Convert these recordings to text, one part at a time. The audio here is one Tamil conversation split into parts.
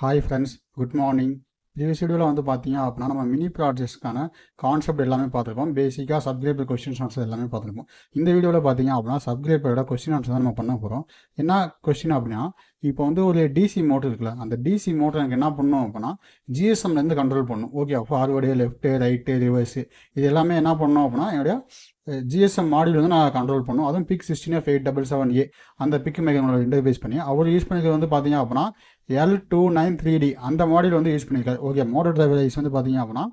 Hi friends, good morning. Previous வீடியோவில் வந்து பார்த்தீங்க அப்படின்னா நம்ம மினி ப்ராஜெக்ட்ஸ்க்கான கான்செப்ட் எல்லாமே பார்த்துருப்போம். பேசிக்காக சப்கிரேப்பர் கொஸ்டின் ஆன்சர் எல்லாமே பார்த்துருப்போம். இந்த வீடியோவில் பார்த்தீங்க அப்படின்னா சப்கிரேப்பரோட கொஸ்டின் ஆன்சர் தான் நம்ம பண்ண போகிறோம். என்ன கொஸ்டின் அப்படின்னா, இப்போ வந்து ஒரு டிசி மோட்டர் இருக்குல்ல, அந்த டிசி மோட்டர் எனக்கு என்ன பண்ணணும் அப்படின்னா ஜிஎஸ்எம்லேருந்து கண்ட்ரோல் பண்ணணும். Okay, forward, left, right, reverse இது எல்லாமே என்ன பண்ணணும் அப்படின்னா என்னுடைய ஜிஎஸ்எம் மாடியூல் வந்து நான் கண்ட்ரோல் பண்ணும். அதுவும் பிக் 16F877A அந்த பிக் மேக்கரோட இன்டர்ஃபேஸ் பண்ணி அவர் யூஸ் பண்ணிக்கிறது வந்து பார்த்தீங்க அப்படின்னா L293D அந்த மாடல் வந்து யூஸ் பண்ணியிருக்காரு. ஓகே, மோட்டர் டிரைவர் ஐஸ் வந்து பார்த்தீங்க அப்படின்னா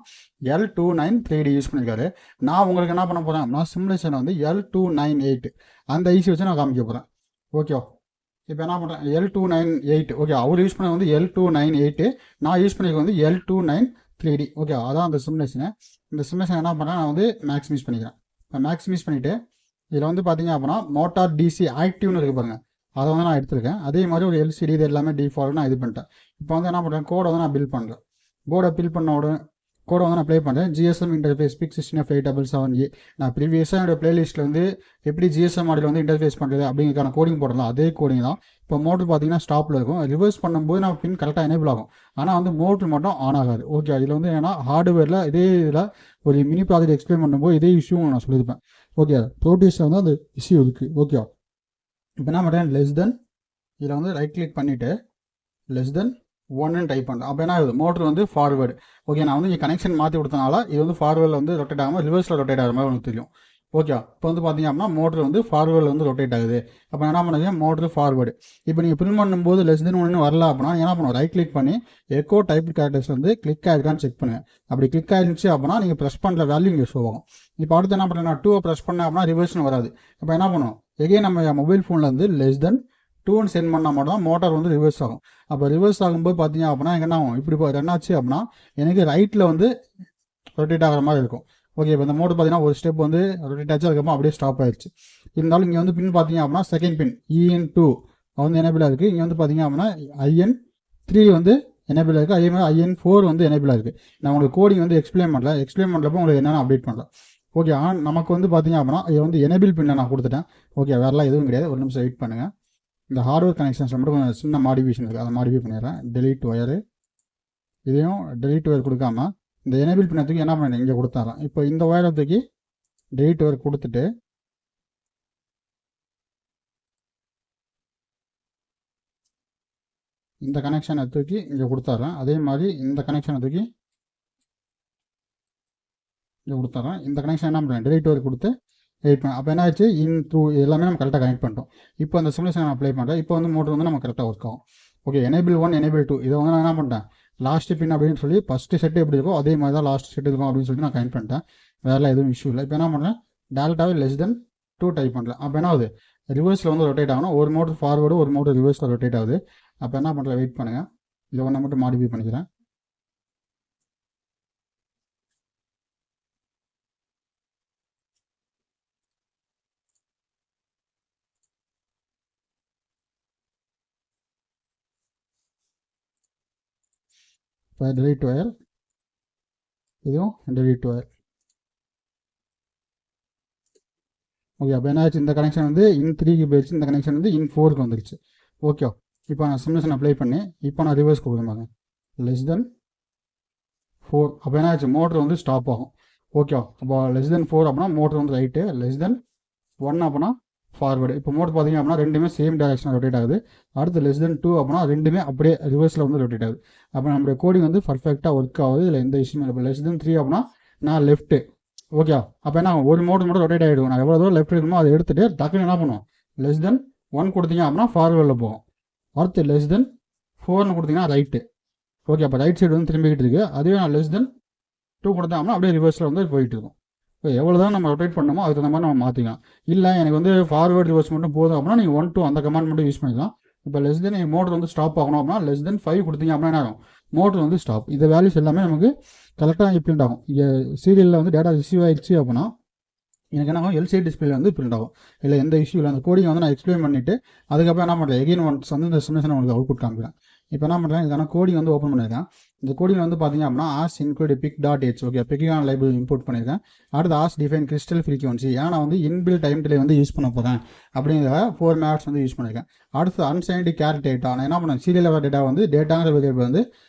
L293D யூஸ் பண்ணியிருக்காரு. நான் உங்களுக்கு என்ன பண்ண போகிறேன் அப்படின்னா சிமுலேஷன் வந்து L298 அந்த ஐசி வச்சு நான் காமிக்க போகிறேன். ஓகே, இப்போ என்ன பண்ணுறேன் L298. ஓகே, அவர் யூஸ் பண்ண வந்து L298, நான் யூஸ் பண்ணிக்க வந்து L293D. ஓகே, அதான் அந்த சிமுலேஷனு. இந்த சிமுலேஷன் என்ன பண்ணுறேன், நான் வந்து மேக்ஸிமைஸ் பண்ணிக்கிறேன். இப்போ மேக்ஸிமைஸ் பண்ணிவிட்டு இதில் வந்து பார்த்தீங்க அப்படின்னா மோட்டார் டிசி ஆக்டிவ்னு இருக்கு பாருங்கள், அதை வந்து நான் எடுத்திருக்கேன். அதே மாதிரி ஒரு எல்சிடி இது எல்லாமே டிஃபால்ட் நான் இது பண்ணிட்டேன். இப்போ வந்து என்ன பண்ணுறேன், கோடை வந்து நான் பில் பண்ணுறேன். கோடை பில் பண்ண உடனே கோடை வந்து நான் ப்ளே பண்ணுறேன். GSM interface PIC 16F877A. நான் ப்ரீவியஸாக என்னோட பிளேலிஸ்ட்டில் வந்து எப்படி ஜிஎஸ்எம் மாடல் வந்து இன்டர்ஃபேஸ் பண்ணுறது அப்படிங்கிறக்கான கோடிங் போடலாம். அதே கோடிங் தான். இப்போ மோட்டர் பார்த்தீங்கன்னா ஸ்டாப்பில் இருக்கும். ரிவர்ஸ் பண்ணும்போது நான் பின் கரெக்டாக எனேபிள் ஆகும், ஆனால் வந்து மோட்டர் மட்டும் ஆன் ஆகாது. ஓகே, இதில் வந்து ஏன்னா ஹார்ட்வேரில் இதே இதில் ஒரு மினி ப்ராஜெக்ட் எக்ஸ்பிளைன் பண்ணும்போது இதே இஷ்யூ நான் சொல்லியிருப்பேன். ஓகே, ப்ரோட்டீஸில் வந்து அந்த இஷ்யூ இருக்குது. ஓகே, இப்போ என்ன பண்ணுறேன், லெஸ் தென் இதில் வந்து ரைட் கிளிக் பண்ணிவிட்டு லெஸ் தென் 1ன்னு டைப் பண்ணுறேன். அப்போ என்ன ஆகுது, மோட்டர் வந்து ஃபார்வேர்டு. ஓகே, நான் வந்து இங்கே கனெக்ஷன் மாற்றி கொடுத்தனால இது வந்து ஃபார்வேர்டில் வந்து ரொட்டேட் ஆகாமல் ரிவர்ஸில் ரொட்டேட் ஆகிற மாதிரி உங்களுக்கு தெரியும். ஓகே, இப்போ வந்து பார்த்தீங்க அப்படின்னா மோட்டர் வந்து ஃபார்வேர்டில் வந்து ரொட்டேட் ஆகுது. அப்போ என்ன பண்ணுங்க, மோட்டர் ஃபார்வேர்டு. இப்போ நீங்கள் பிரிண்ட் பண்ணும்போது லெஸ் தென் 1 வரல அப்படின்னா என்ன பண்ணுவோம், ரைட் கிளிக் பண்ணி எக்கோ டைப் கேரக்டர்ஸ் வந்து கிளிக் ஆகிருக்கான்னு செக் பண்ணுங்கள். அப்படி கிளிக் ஆகிருந்துச்சு அப்படின்னா நீங்கள் ப்ரெஸ் பண்ணுற வேல்யூ இங்கே ஷோ ஆகும். இப்போ அடுத்து என்ன பண்ணுறேன், நான் 2 ப்ரெஸ் பண்ணேன் அப்படின்னா ரிவர்ஸ்னு வராது. அப்போ என்ன பண்ணுவோம், எகே நம்ம மொபைல் ஃபோனில் வந்து லெஸ் தென் 2ன்னு சென்ட் பண்ணால் மட்டும் தான் மோட்டார் வந்து ரிவர்ஸ் ஆகும். அப்போ ரிவர்ஸ் ஆகும்போது பார்த்தீங்க அப்படின்னா என்ன ஆகும், இப்படி ரன் ஆச்சு அப்படின்னா எனக்கு ரைட்டில் வந்து ரொட்டேட் ஆகிற மாதிரி இருக்கும். ஓகே, இப்போ இந்த மோட்டர் பார்த்தீங்கன்னா ஒரு ஸ்டெப் வந்து ரொட்டேட் ஆச்சு, அதுக்கப்புறம் அப்படியே ஸ்டாப் ஆயிடுச்சு. இருந்தாலும் இங்கே வந்து பின் பார்த்தீங்க அப்படின்னா செகண்ட் பின் EN2 வந்து எனேபிளாக இருக்குது. இங்கே வந்து பார்த்தீங்க அப்படின்னா IN3 வந்து எனேபிளாக இருக்குது. அதே மாதிரி IN4 வந்து எனேபிளாக இருக்குது. நான் உங்களுக்கு கோடிங் வந்து எக்ஸ்பிளைன் பண்ணுறப்போ உங்களுக்கு என்னென்ன அப்டேட் பண்ணுறேன். ஓகே, ஆனால் நமக்கு வந்து பார்த்தீங்க அப்படின்னா இது வந்து எனேபிள் பின்னில் நான் கொடுத்துட்டேன். ஓகே, வேறெல்லாம் எதுவும் கிடையாது. ஒரு நிமிஷம் வெயிட் பண்ணுங்கள். இந்த ஹார்ட்வேர் கனெக்ஷன்ஸில் மட்டும் கொஞ்சம் சின்ன மாடிஃபிகேஷன் இருக்குது, அதை மாடிஃபை பண்ணிடுறேன். டெலீட் ஒயரு, இதையும் டெலீட் ஒயர் கொடுக்காம இந்த எனேபிள் பின்னத்துக்கு என்ன பண்ணேன், இங்கே கொடுத்தாரேன். இப்போ இந்த ஒயரை தூக்கி டெலீட் ஒயர் கொடுத்துட்டு இந்த கனெக்ஷனை தூக்கி இங்கே கொடுத்தாரேன். அதே மாதிரி இந்த கனெக்ஷனை தூக்கி இங்கே கொடுத்தாரேன். இந்த கனெக்ஷன் என்ன பண்ணுறேன், டெலீட் ஒயர் கொடுத்து எடிட் பண்ணேன். அப்போ என்ன ஆச்சு, இன் த்ரூ எல்லாமே நம்ம கரெக்டாக கனெக்ட் பண்ணிட்டோம். இப்போ அந்த சிமுலேஷன் நான் அப்ளை பண்ணுறேன். இப்போ வந்து மோட்டர் வந்து நம்ம கரெக்டாக ஒர்க் ஆகும். ஓகே, எனேபிள் 1 எனேபிள் 2 இதை வந்து நான் என்ன பண்ணிட்டேன், லாஸ்ட் பின் அப்படின்னு சொல்லி ஃபஸ்ட்டு செட்டு எப்படி இருக்கோ அதே மாதிரி தான் லாஸ்ட் செட் இருக்கும் அப்படின்னு சொல்லி நான் கனெக்ட் பண்ணிட்டேன். வேறு எதுவும் இஷ்யூ இல்லை. இப்போ என்ன பண்ணுறேன், டேரெக்டாகவே லெஸ் தென் 2 டைப் பண்ணுறேன். அப்போ என்ன ஆகுது, ரிவர்ஸில் வந்து ரொட்டேட் ஆகணும். ஒரு மோட்டர் ஃபார்வேர்டு, ஒரு மோட்டர் ரிவர்ஸில் ரொட்டேட் ஆகுது. அப்போ என்ன பண்ணுறேன், வெயிட் பண்ணுங்கள். இதை ஒன்றை மட்டும் மாடிஃபை பண்ணிக்கிறேன். இப்போ டெலீட் ஒயர், இதுவும் டெலீட் ஒயர். ஓகே, அப்போ என்ன ஆச்சு, இந்த கனெக்ஷன் வந்து IN3க்கு போயிடுச்சு, இந்த கனெக்ஷன் வந்து IN4க்கு வந்துருச்சு. ஓகே, இப்போ நான் சிமுலேஷன் அப்ளை பண்ணி இப்போ நான் ரிவர்ஸ் கொடுக்குறேன் லெஸ் தென் 4. அப்போ என்ன ஆச்சு, மோட்டர் வந்து ஸ்டாப் ஆகும். ஓகே, அப்போ லெஸ் தென் 4 அப்படின்னா மோட்டர் வந்து ரைட்டு, லெஸ் தென் 1 அப்படின்னா ஃபார்வேர்டு. இப்போ மோட்டர் பார்த்தீங்க அப்படின்னா ரெண்டுமே சேம் டைரக்ஷனில் ரொட்டேட் ஆகுது. அடுத்து லெஸ் தென் 2 அப்படின்னா ரெண்டுமே அப்படியே ரிவர்ஸில் வந்து ரொட்டேட் ஆகுது. அப்போ நம்மளுடைய கோடிங் வந்து பர்ஃபெக்டாக ஒர்க் ஆகுது. இதில் எந்த இஷ்யூமே இல்லை. இப்போ லெஸ் தென் 3 அப்படின்னா நான் லெஃப்ட்டு. ஓகே, அப்போ என்ன ஒரு மோட்டர் மட்டும் ரொட்டேட் ஆகிடுவோம். நான் எவ்வளோ தூரம் லெஃப்ட் இருக்கணுமோ அதை எடுத்துகிட்டு டக்குன்னு என்ன பண்ணுவோம், லெஸ் தென் 1 கொடுத்தீங்க அப்படின்னா ஃபார்வேர்டில் போகும். அடுத்து லெஸ் தென் 4ன்னு கொடுத்தீங்கன்னா ரைட்டு. ஓகே, அப்போ ரைட் சைடு வந்து திரும்பிக்கிட்டு இருக்குது. அதுவே நான் லெஸ் தென் 2 கொடுத்தேன் அப்படின்னா அப்படியே ரிவர்ஸில் வந்து போயிட்டு இருக்கும். இப்போ எவ்வளோ தான் நம்ம ரொட்டேட் பண்ணணுமோ அதுக்கு தகுந்த மாதிரி நம்ம மாற்றிக்கலாம். இல்லை எனக்கு வந்து ஃபார்வேர்டு ரிவர்ஸ் மட்டும் போதும் அப்படின்னா நீங்கள் 1 2 அந்த கமாண்ட் மட்டும் யூஸ் பண்ணிக்கலாம். இப்போ லெஸ் தென் மோட்டர் வந்து ஸ்டாப் ஆகணும் அப்படின்னா லெஸ் தென் 5 கொடுத்தீங்க அப்படின்னா என்ன ஆகும், மோட்டர் வந்து ஸ்டாப். இந்த வேல்யூஸ் எல்லாமே நமக்கு கரெக்டாக பிரிண்ட் ஆகும். இங்கே சீரியலில் வந்து டேட்டா ரிசீவ் ஆயிடுச்சு அப்படின்னா எனக்கு என்ன ஆகும், LCD டிஸ்பிளே வந்து பிரிண்ட் ஆகும். இல்லை எந்த இஷ்யூ இல்லை. அந்த கோடிங் வந்து நான் எக்ஸ்பிளைன் பண்ணிவிட்டு அதுக்கப்புறம் என்ன பண்ணுறேன், எகைன் ஒன்ஸ் வந்து இந்த சிமுலேஷன் உங்களுக்கு அவுட்புட் காமிக்கிறேன். இப்போ என்ன பண்ணுறேன், இதுக்கான கோடிங் வந்து ஓப்பன் பண்ணியிருக்கேன். இந்த கோடிங் வந்து பார்த்தீங்க அப்படின்னா ஆஸ் இன்க்ளூட் pic.h ஓகே பிக்கான லைப்ரரி இம்போர்ட் பண்ணியிருக்கேன். அடுத்து ஆஸ் டிஃபைன் கிறிஸ்டல் ஃப்ரீக்வன்சி ஏன்னா நான் வந்து இன்பில் டைம் டிலே வந்து யூஸ் பண்ண போகிறேன் அப்படிங்கிற 4 மேட்ஸ் வந்து யூஸ் பண்ணியிருக்கேன். அடுத்து அன்சைன்டு கேர் டேட்டா நான் என்ன பண்ணேன், சீரியல் லெவல் டேட்டா வந்து டேட்டாங்கிற வேரியபிள் வந்து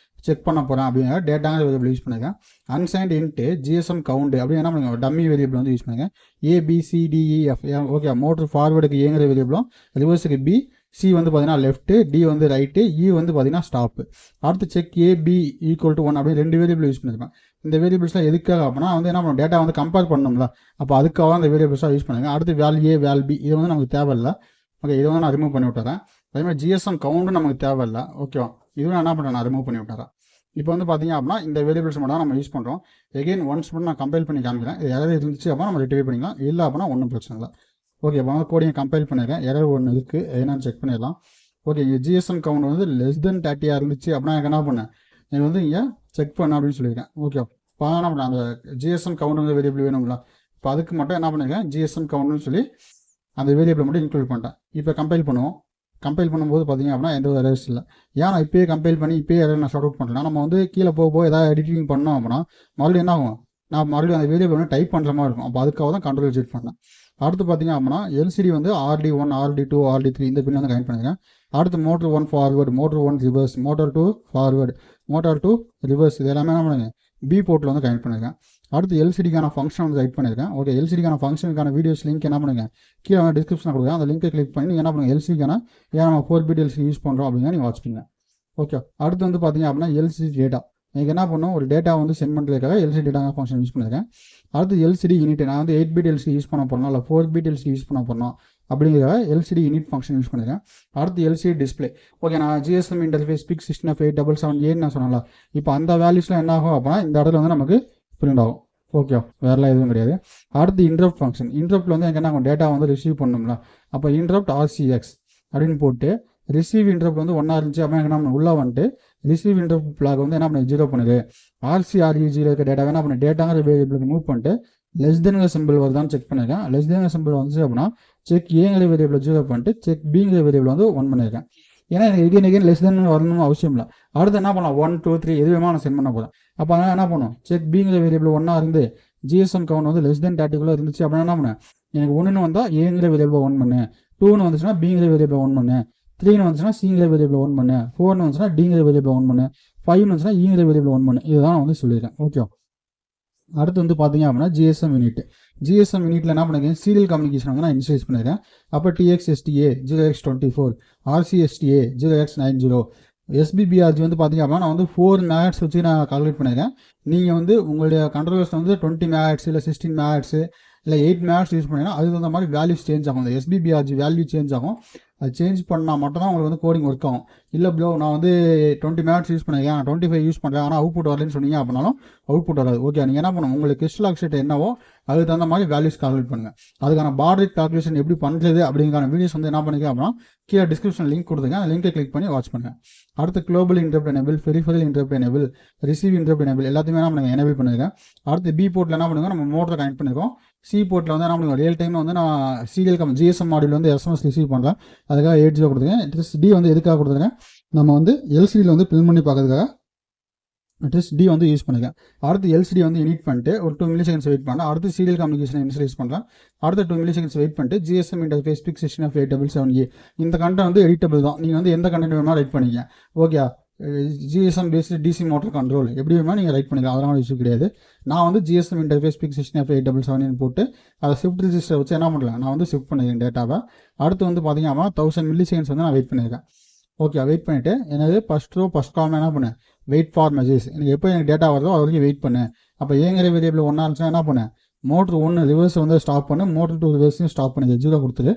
செக் பண்ண போகிறேன் அப்படிங்கிற டேட்டாங்கிற வேரியபிள் யூஸ் பண்ணியிருக்கேன். அன்சைன்டு இன்ட்டு ஜிஎஸ்எம் கவுண்ட் அப்படின்னு என்ன பண்ணுங்க டம்மி வேரியபிள் வந்து யூஸ் பண்ணியிருக்கேன். ABCDEF ஓகே மோட்ரு ஃபார்வேர்டுக்கு ஏங்கிற வேரியபிளும் ரிவர்ஸுக்கு B, C வந்து பார்த்தீங்கன்னா லெஃப்ட்டு, D வந்து ரைட்டு, E வந்து பார்த்தீங்கன்னா ஸ்டாப்பு. அடுத்து செக் AB ஈக்குவல் டு 1 அப்படின்னு 2 வேரியபிள் யூஸ் பண்ணியிருப்பேன். இந்த வேரியபிள்ஸ்லாம் எதுக்காக அப்படின்னா வந்து என்ன பண்ணும் டேட்டா வந்து கம்பேர் பண்ணணும்ல, அப்போ அதுக்காக அந்த வேரியபிள்ஸாக யூஸ் பண்ணுங்க. அடுத்து வேல்யூ A வேல் B இது வந்து நமக்கு தேவையில்லை. ஓகே இதை வந்து நான் ரிமூவ் பண்ணி விட்டுறேன். அதே மாதிரி GSM கவுண்டும் நமக்கு தேவையில்லை. ஓகேவா, இதுவும் நான் என்ன பண்ணுறேன், நான் ரிமூவ் பண்ணி விட்டுறேன். இப்போ வந்து பார்த்தீங்க அப்படின்னா இந்த வேரியபிள்ஸ் மட்டும் தான் நம்ம யூஸ் பண்ணுறோம். எகைன் ஒன்ஸ் மட்டும் நான் கம்பைல் பண்ணி காமிக்கிறேன். இது எரர் இருந்துச்சு அப்படின்னா நம்ம ரெட்டிஃபை பண்ணிக்கலாம், இல்லை அப்படின்னா ஒன்றும் பிரச்சனை இல்லை. ஓகே இப்போ வந்து கோடியை கம்பைல் பண்ணிடுறேன். எரர் ஒன்று இருக்குது என்னன்னு செக் பண்ணிடலாம். ஓகே இங்கே GSM கவுண்ட் வந்து லெஸ் தென் 30 இருந்துச்சு அப்படின்னா எனக்கு என்ன பண்ணேன், எனக்கு வந்து இங்கே செக் பண்ண அப்படின்னு சொல்லியிருக்கேன். ஓகே இப்போ என்ன பண்ணேன், அந்த GSM கவுண்ட் வந்து வேரியபிள் வேணுங்களா, இப்போ அதுக்கு மட்டும் என்ன பண்ணியிருக்கேன் GSM கவுண்ட்னு சொல்லி அந்த வேரியபிளை மட்டும் இன்க்ளூட் பண்ணிட்டேன். இப்போ கம்பைல் பண்ணுவோம். கம்பைல் பண்ணும்போது பார்த்தீங்க அப்படின்னா எந்த ஒரு எரர்ஸ் இல்லை. ஏன் நான் இப்போயே கம்பைல் பண்ணி இப்போயே எரர் நான் ஷார்ட் அவுட் பண்ணுறேன். நம்ம வந்து கீழே போக ஏதாவது எடிட்டிங் பண்ணோம் அப்படின்னா மறுபடியும் என்ன ஆகும், நான் மறுபடியும் அந்த வேரியபிள் வந்து டைப் பண்ணுற மாதிரி இருக்கும். அப்போ அதுக்காக தான் கண்ட்ரோல் செட் பண்ணேன். அடுத்து பார்த்தீங்க அப்படின்னா LCD வந்து RD1 RD2 RD3 இந்த பின் வந்து கனெக்ட் பண்ணிக்கிறேன். அடுத்து motor 1 forward, motor 1 reverse, motor 2 forward, motor 2 reverse இது எல்லாமே என்ன பண்ணுங்க B போர்ட்டில் வந்து கனெக்ட் பண்ணியிருக்கேன். அடுத்து LCDக்கான ஃபங்க்ஷன் வந்து ரைட் பண்ணியிருக்கேன். ஓகே LCDக்கான ஃபங்க்ஷனுக்கான வீடியோஸ் லிங்க் என்ன பண்ணுங்க கீழே வந்து டிஸ்கிரிப்ஷனில் கொடுக்குறேன். அந்த லிங்கை கிளிக் பண்ணி நீங்கள் என்ன பண்ணுங்கள் LCDக்கான ஏன் நம்ம 4 bit LCD யூஸ் பண்ணுறோம் அப்படின்னா நீங்கள் வாட்ச் பண்ணுங்க. ஓகே அடுத்து வந்து பார்த்தீங்க அப்படின்னா LCD டேட்டா எனக்கு என்ன பண்ணும், ஒரு டேட்டா வந்து சென்ட் பண்ணுறதுக்காக LCD டேட்டா ஃபங்க்ஷன் யூஸ் பண்ணியிருக்கேன். அடுத்து LCD யூனிட் நான் வந்து 8 bit LCD யூஸ் பண்ண போகிறோம் இல்லை 4 bit LCD யூஸ் பண்ண போகிறோம் அப்படிங்கிற LCD யூனிட் ஃபங்க்ஷன் யூஸ் பண்ணியிருக்கேன். அடுத்து LCD டிஸ்பிளே ஓகே நான் GSM இன்டர்ஃபேஸ் PIC 16F877A நான் சொன்னல, இப்போ அந்த வேல்யூஸ்லாம் என்ன ஆகும் அப்படின்னா இந்த இடத்துல வந்து நமக்கு பிரிண்ட் ஆகும். ஓகே வேறெல்லாம் எதுவும் கிடையாது. அடுத்து இன்டரப்ட் ஃபங்க்ஷன், இன்டரப்ட்டில் வந்து எனக்கு என்ன ஆகும் டேட்டா வந்து ரிசீவ் பண்ணணும்ல, அப்போ இன்டரப்ட் RCX அப்படின்னு போட்டு ரிசீவ் இன்டரப்ட் வந்து 1 இருந்துச்சு அப்படின்னா என்ன பண்ண உள்ளே வந்துட்டு ரிசீவ் இன்டரப்ட் பிளாக் வந்து என்ன பண்ண 0 பண்ணுது. RCREG இருக்க டேட்டா என்ன பண்ண டேட்டாங்கிற வேரியபிளுக்கு மூவ் பண்ணிட்டு லெஸ் தென்கிற சிம்பிள் வருதான்னு செக் பண்ணியிருக்கேன். லெஸ் தென்கிற சிம்பிள் வந்துச்சு அப்படின்னா செக் ஏங்கிற வேரியபிள் 0 பண்ணிட்டு செக் பிங்கிற வேரியபிள் வந்து 1 பண்ணியிருக்கேன். ஏன்னா எனக்கு எகைன் லெஸ் தென் வரணும்னு அவசியம் இல்லை. அடுத்து என்ன பண்ணலாம் 1 2 3 எதுவுமே நான் சென்ட் பண்ண போகிறேன். அப்போ அதனால் என்ன பண்ணும் செக் பிங்கிற வேரியபிள் 1 இருந்து GSM கவுண்ட் வந்து லெஸ் தென் 30 இருந்துச்சு அப்படின்னா என்ன பண்ணேன், எனக்கு 1 வந்தால் ஏங்கிற வேரியபிள் 1 பண்ணு, 2 வந்துச்சுன்னா பிங்கிற வேரியபிள் 1 பண்ணு, 3 வந்துச்சுன்னா சிங்கிற வேரியபிள் 1 பண்ணு, 4 வந்துச்சுன்னா டிங்கிற வேரியபிள் 1 பண்ணு, 5 வந்துச்சுன்னா ஈங்கிற வேரியபிள் 1 பண்ணு. இதுதான் நான் வந்து சொல்லியிருக்கேன். ஓகே அடுத்து வந்து பார்த்தீங்க அப்படின்னா GSM யூனிட்டில் என்ன பண்ணிருக்கேன் சீரியல் கம்யூனிகேஷன் வந்து நான் இனிஷியலைஸ் பண்ணியிருக்கேன். அப்போ TXSTA 0x24 RCSTA 0x90 SBBRG வந்து பார்த்தீங்க அப்படின்னா நான் வந்து 4 MHz வச்சு நான் கால்குலேட் பண்ணியிருக்கேன். நீங்கள் வந்து உங்களுடைய கண்ட்ரோலர்ஸ் வந்து 20 MHz இல்லை 16 MHz இல்லை 8 MHz யூஸ் பண்ணிங்கன்னா அதுக்கு தகுந்த மாதிரி வேல்யூஸ் சேஞ்ச் ஆகும். அந்த SBBRG வேல்யூ சேஞ்ச் ஆகும். அது சேஞ்ச் பண்ணால் மட்டும் தான் உங்களுக்கு வந்து கோடிங் ஒர்க் ஆகும். இல்லை ப்ரோ நான் வந்து 20 MHz யூஸ் பண்ணியிருக்கேன், நான் 25 யூஸ் பண்ணுறேன் ஆனால் அவுட்புட் வரலன்னு சொன்னீங்க அப்படின்னாலும் அவுட்புட் வராது. ஓகே நீங்கள் என்ன பண்ணணும், உங்களுக்கு கிறிஸ்டல் ஆக்சைடு என்னவோ அதுக்கு தகுந்த மாதிரி வேல்யூஸ் கால்குலேட் பண்ணுங்கள். அதுக்கான பார் ரேட் கால்குலேஷன் எப்படி பண்ணுறது அப்படிங்கிற வீடியோஸ் வந்து என்ன பண்ணிக்க அப்படின்னா கீழே டிஸ்கிரிப்ஷன் லிங்க் கொடுத்துங்க, அந்த லிங்கை கிளிக் பண்ணி வாட்ச் பண்ணுங்கள். அடுத்து global interrupt enable, peripheral interrupt enable, receive interrupt enable எல்லாத்தையுமே என்ன பண்ணுங்க எனேபிள் பண்ணிருக்கேன். அடுத்து B போர்ட்டில் என்ன பண்ணுங்க நம்ம மோட்டரை கனெக்ட் பண்ணிருக்கோம். C போர்ட்டில் வந்து என்ன பண்ணுங்க ரியல் டைமில் வந்து நான் சீரியல் GSM மாடியூல் வந்து SMS ரிசீவ் பண்ணுறேன், அதுக்காக 80 கொடுத்துருக்கேன். D வந்து எதுக்காக கொடுத்துருக்கேன், நம்ம வந்து LCDயில் வந்து பில் பண்ணி பார்க்கறதுக்காக D வந்து யூஸ் பண்ணிருக்கேன். அடுத்து LCD வந்து இனிட் பண்ணிட்டு ஒரு 2 milliseconds வெயிட் பண்ணேன். அடுத்து சீரியல் கம்யூனிகேஷன் இனிஷியலைஸ் பண்ணுறேன். அடுத்து 2 milliseconds வெயிட் பண்ணிட்டு GSM இன்டர்ஃபேஸ் PIC 16F877A இந்த கண்டென்ட் வந்து எடிட்டபிள் தான், நீங்கள் வந்து எந்த கண்டென்ட் வேணாலும் ரைட் பண்ணிக்க. Okay GSM based DC motor control எப்படி வேணால் நீங்கள் ரைட் பண்ணிக்கலாம், அதனால இஷ்யூ கிடையாது. நான் வந்து GSM இன்டர்ஃபேஸ் PIC 16F877 போட்டு அதை ஷிஃப்ட் ரிஜிஸ்டர் வச்சு என்ன பண்ணலாம் நான் வந்து ஷிஃப்ட் பண்ணியிருக்கேன் டேட்டாவை. அடுத்து வந்து பார்த்தீங்க அப்படின்னா 1000 milliseconds வந்து நான் வெயிட் பண்ணியிருக்கேன். ஓகே வெயிட் பண்ணிவிட்டு எனது ஃபஸ்ட் ரோ ஃபஸ்ட் காலம் என்ன பண்ணேன் வெயிட் ஃபார் மெசேஜ், எனக்கு எப்போ எனக்கு டேட்டா வருதோ அது வரைக்கும் வெயிட் பண்ணேன். அப்போ ஏங்கிற வேரியபிள் 1 இருந்துச்சுன்னா என்ன பண்ணேன் மோட்ரு 1 ரிவர்ஸ் வந்து ஸ்டாப் பண்ணு, மோட்ரு 2 ரிவர்ஸையும் ஸ்டாப் பண்ணி 0 கொடுத்துட்டு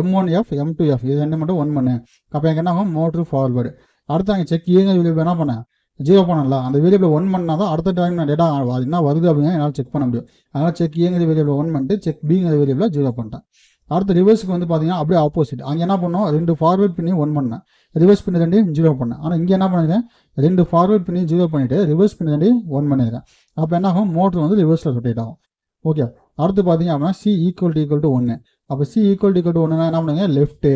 M1F M2F இது ரெண்டு மட்டும் 1 பண்ணேன். அப்போ எனக்கு என்ன ஆகும் மோட்ரு ஃபார்வர்டு. அடுத்து அங்கே செக் ஏங்கிற வேரியபிள் என்ன பண்ணேன் 0 பண்ணல, அந்த வேரியபிள் 1 பண்ணால் தான் அடுத்த டைம் நான் டேட்டா என்ன வருது அப்படின்னா என்னால் செக் பண்ண முடியும். அதனால் செக் ஏங்கிற வேரியபிள் 1 பண்ணிட்டு செக் பிங்கிற வேரியபிள் 0 பண்ணிட்டேன். அடுத்து ரிவர்ஸுக்கு வந்து பார்த்தீங்கன்னா அப்படியே ஆப்போசிட், அங்கே என்ன பண்ணோம் 2 ஃபார்வர்ட் பண்ணி 1 பண்ணேன், ரிவர்ஸ் பண்ணி 2 0 பண்ணேன். ஆனால் இங்கே என்ன பண்ணிருக்கேன் 2 ஃபார்வர்ட் பண்ணி 0 பண்ணிவிட்டு ரிவர்ஸ் பண்ணி 2 1 பண்ணியிருக்கேன். அப்போ என்ன ஆகும் மோட்ரு வந்து ரிவர்ஸில் ரொட்டேட் ஆகும். ஓகே அடுத்து பார்த்தீங்க அப்படின்னா C ஈக்குவல் டு 1. அப்போ C ஈக்குவல் டு 1 என்ன பண்ணுங்க லெஃப்ட்டு,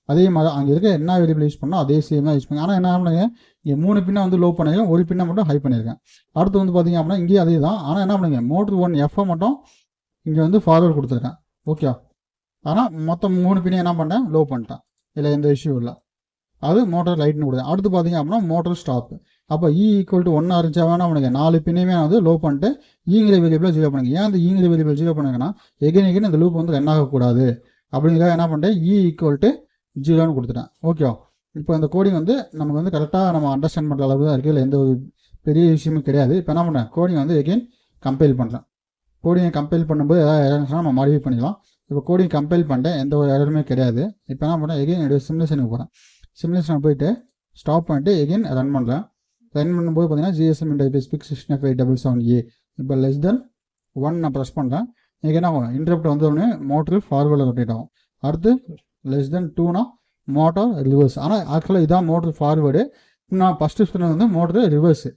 அதே மாதிரி அங்கே இருக்க என்ன வேரியபிள் யூஸ் பண்ணோம் அதே சேம் தான் யூஸ் பண்ணி. ஆனால் என்ன பண்ணுங்க இங்கே 3 பின்னை வந்து லோ பண்ணியிருக்கேன், ஒரு பின்னை மட்டும் ஹை பண்ணியிருக்கேன். அடுத்து வந்து பார்த்தீங்க அப்படின்னா இங்கேயும் அதே தான். ஆனால் என்ன பண்ணுங்க மோட்டர் 1 எஃப்ஐ மட்டும் இங்கே வந்து ஃபார்வர்டு கொடுத்துருக்கேன். ஓகே, ஆனால் மொத்தம் 3 பின்னை என்ன பண்ணிட்டேன் லோ பண்ணிட்டேன். இல்லை எந்த இஷ்யூ இல்லை. அது மோட்டர் லைட்னு கொடுத்தேன். அடுத்து பார்த்தீங்க அப்படின்னா மோட்டர் ஸ்டாப். அப்போ ஈக்குவல் டு 1 இருந்துச்சா வேணா பண்ணுங்க 4 பின்னையுமே வந்து லோ பண்ணிட்டு ஈங்கிற வேரியபிளை 0 பண்ணுங்க. ஏன் அந்த ஈங்கிற வேரியபிள் 0 பண்ணுங்கன்னா எகைன் இந்த லூப் வந்து ரன் ஆகக்கூடாது அப்படிங்கிறத என்ன பண்ணிட்டேன் ஈக்குவல் டு 0ன்னு கொடுத்துட்டேன். ஓகே, இப்போ இந்த கோடிங் வந்து நமக்கு வந்து கரெக்டாக நம்ம அண்டர்ஸ்டாண்ட் பண்ணுற அளவு தான் இருக்குது, இல்லை எந்த ஒரு பெரிய விஷயமும் கிடையாது. இப்போ என்ன பண்ணேன் கோடிங் வந்து எகைன் கம்பைல் பண்ணுறேன். கோடிங்கை கம்பைல் பண்ணும்போது ஏதாவது எரர்ஸ்னால் நம்ம மாடிஃபை பண்ணிக்கலாம். இப்போ கோடிங் கம்பைல் பண்ணிட்டேன், எந்த ஒரு எரருமே கிடையாது. இப்போ என்ன பண்ணேன் எகைன் என்னுடைய சிமுலேஷனுக்கு போகிறேன். சிமுலேஷனை போயிட்டு ஸ்டாப் பண்ணிட்டு எகைன் ரன் பண்ணுறேன். ரன் பண்ணும்போது பார்த்தீங்கன்னா GSM இன்டர்ஃபேஸ் பிக் 65777A இப்போ லெஸ் தென் 1 நான் ப்ரெஸ் பண்ணுறேன். எனக்கு என்ன ஆகும் இன்டரப்ட் வந்தோடனே மோட்டர் ஃபார்வர்டில் ரொட்டேட் ஆகும். அடுத்து லெஸ் தென் 2னா மோட்டர் ரிவர்ஸ். ஆனால் ஆக்சுவலாக இதான் மோட்டர் ஃபார்வேர்டு, நான் ஃபஸ்ட்டு சொன்னது வந்து மோட்டர் ரிவர்ஸு.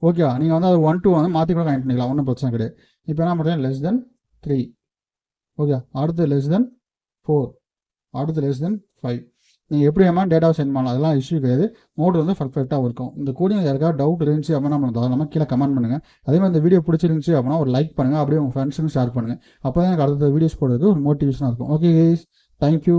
ஓகே, நீங்கள் வந்து அது 1 2 வந்து மாற்றி கூட கனெக்ட் பண்ணிக்கலாம், ஒன்றும் பிரச்சனை கிடையாது. இப்போ என்ன பண்ணுறேன் லெஸ் தென் 3. ஓகே, அடுத்து லெஸ் தென் 4, அடுத்து லெஸ் தென் 5. நீங்கள் எப்படி வேணால் டேட்டாவை சென்ட் பண்ணலாம், அதெல்லாம் இஷ்யூ கிடையாது. மோட்டர் வந்து பர்ஃபெக்டாக இருக்கும். இந்த கோடிங் யாருக்காவது டவுட் இருந்துச்சு அப்படின்னா நம்ம நம்ம கீழே கமெண்ட் பண்ணுங்கள். அதே மாதிரி இந்த வீடியோ பிடிச்சிருந்துச்சு அப்படின்னா ஒரு லைக் பண்ணுங்கள், அப்படியே உங்கள் ஃப்ரெண்ட்ஸுக்கும் ஷேர் பண்ணுங்கள். அப்போ தான் எனக்கு அடுத்த வீடியோஸ் போடுறதுக்கு ஒரு மோட்டிவேஷனாக இருக்கும். Okay guys, thank you.